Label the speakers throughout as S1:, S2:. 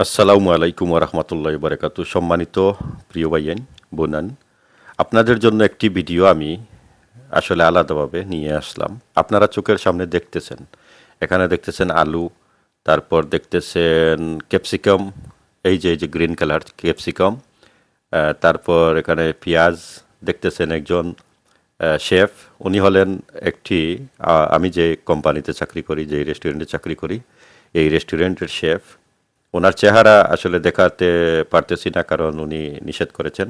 S1: আসসালামু আলাইকুম ওরহমতুল্লাহ বারকাতু। সম্মানিত প্রিয় ভাইয়েন বোনান, আপনাদের জন্য একটি ভিডিও আমি আসলে আলাদাভাবে নিয়ে আসলাম। আপনারা চোখের সামনে দেখতেছেন, এখানে দেখতেছেন আলু, তারপর দেখতেছেন ক্যাপসিকাম, এই যে গ্রিন কালার ক্যাপসিকাম, তারপর এখানে পেঁয়াজ দেখতেছেন। একজন শেফ, উনি হলেন একটি আমি যে কোম্পানিতে চাকরি করি, যে রেস্টুরেন্টে চাকরি করি, এই রেস্টুরেন্টের শেফ। ওনার চেহারা আসলে দেখাতে পারতেছি না, কারণ উনি নিষেধ করেছেন।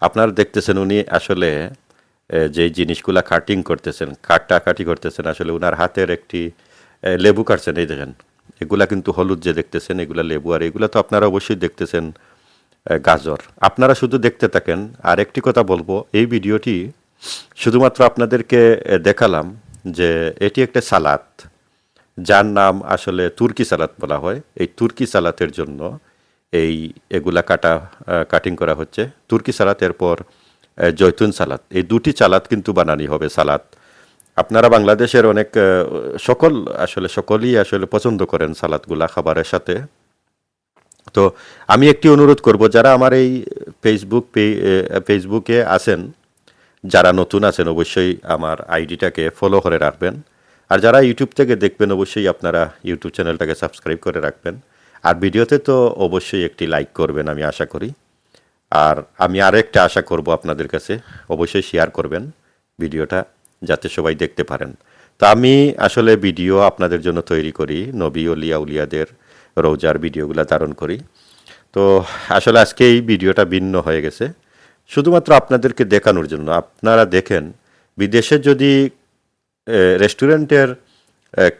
S1: আপনারা দেখতেছেন উনি আসলে যেই জিনিসগুলা কাটিং করতেছেন, কাটাকাটি করতেছেন, আসলে উনার হাতের একটি লেবু কাটছেন। এই দেখেন, এগুলা কিন্তু হলুদ যে দেখতেছেন, এগুলা লেবু। আর এগুলা তো আপনারা অবশ্যই দেখতেছেন গাজর। আপনারা শুধু দেখতে থাকেন। আর একটি কথা বলবো, এই ভিডিওটি শুধুমাত্র আপনাদেরকে দেখালাম যে এটি একটা সালাদ, যার নাম আসলে তুর্কি সালাদ বলা হয়। এই তুর্কি সালাতের জন্য এগুলা কাটিং করা হচ্ছে। তুর্কি সালাদ, এরপর জৈতুন সালাদ, এই দুটি সালাদ কিন্তু বানানি হবে সালাদ। আপনারা বাংলাদেশের অনেক সকলেই আসলে পছন্দ করেন সালাদগুলা খাবারের সাথে। তো আমি একটি অনুরোধ করব, যারা আমার এই ফেসবুকে আছেন, যারা নতুন আছেন অবশ্যই আমার আইডিটাকে ফলো করে রাখবেন। আর যারা ইউটিউব থেকে দেখবেন অবশ্যই আপনারা ইউটিউব চ্যানেলটাকে সাবস্ক্রাইব করে রাখবেন। আর ভিডিওতে তো অবশ্যই একটি লাইক করবেন, আমি আশা করি। আর আমি আরও একটা আশা করব আপনাদের কাছে, অবশ্যই শেয়ার করবেন ভিডিওটা, যাতে সবাই দেখতে পারেন। তো আমি আসলে ভিডিও আপনাদের জন্য তৈরি করি, নবী ওলিয়া উলিয়াদের রোজার ভিডিওগুলো ধারণ করি। তো আসলে আজকে এই ভিডিওটা ভিন্ন হয়ে গেছে, শুধুমাত্র আপনাদেরকে দেখানোর জন্য। আপনারা দেখেন, বিদেশে যদি রেস্টুরেন্টের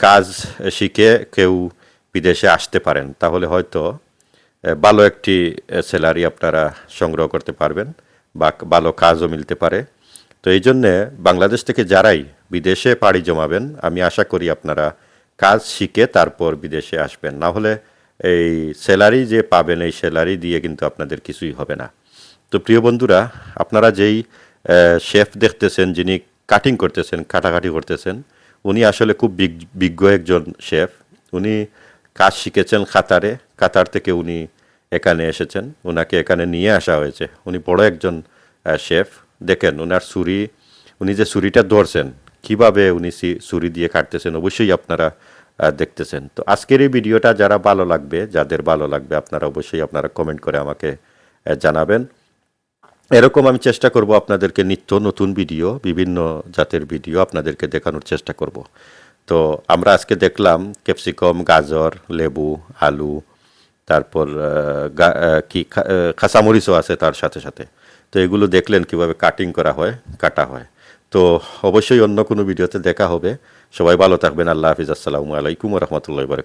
S1: কাজ শিখে কেউ বিদেশে আসতে পারেন, তাহলে হয়তো ভালো একটি স্যালারি আপনারা সংগ্রহ করতে পারবেন, বা ভালো কাজও মিলতে পারে। তো এই জন্যে বাংলাদেশ থেকে যারাই বিদেশে পাড়ি জমাবেন, আমি আশা করি আপনারা কাজ শিখে তারপর বিদেশে আসবেন। না হলে এই স্যালারি যে পাবেন, এই স্যালারি দিয়ে কিন্তু আপনাদের কিছুই হবে না। তো প্রিয় বন্ধুরা, আপনারা যেই শেফ দেখতেছেন, যিনি কাটিং করতেছেন, কাটাকাটি করতেছেন, উনি আসলে খুব বিজ্ঞ একজন শেফ। উনি কাজ শিখেছেন কাতারে, কাতার থেকে উনি এখানে এসেছেন, ওনাকে এখানে নিয়ে আসা হয়েছে। উনি বড় একজন শেফ। দেখেন ওনার ছুরি, উনি যে ছুরিটা ধরছেন, কিভাবে উনি ছুরি দিয়ে কাটতেছেন, অবশ্যই আপনারা দেখতেছেন। তো আজকের এই ভিডিওটা যাদের ভালো লাগবে, আপনারা অবশ্যই আপনারা কমেন্ট করে আমাকে জানাবেন। এরকম আমি চেষ্টা করব আপনাদেরকে নিত্য নতুন ভিডিও, বিভিন্ন জাতের ভিডিও আপনাদেরকে দেখানোর চেষ্টা করব। তো আমরা আজকে দেখলাম ক্যাপসিকাম, গাজর, লেবু, আলু, তারপর কাঁচামরিচও আছে তার সাথে সাথে। তো এগুলো দেখলেন কিভাবে কাটিং করা হয়, কাটা হয়। তো অবশ্যই অন্য কোনো ভিডিওতে দেখা হবে। সবাই ভালো থাকবেন। আল্লাহ হাফিজ। আসসালামু আলাইকুম রহমতুল্লাহ বারকাতুহু।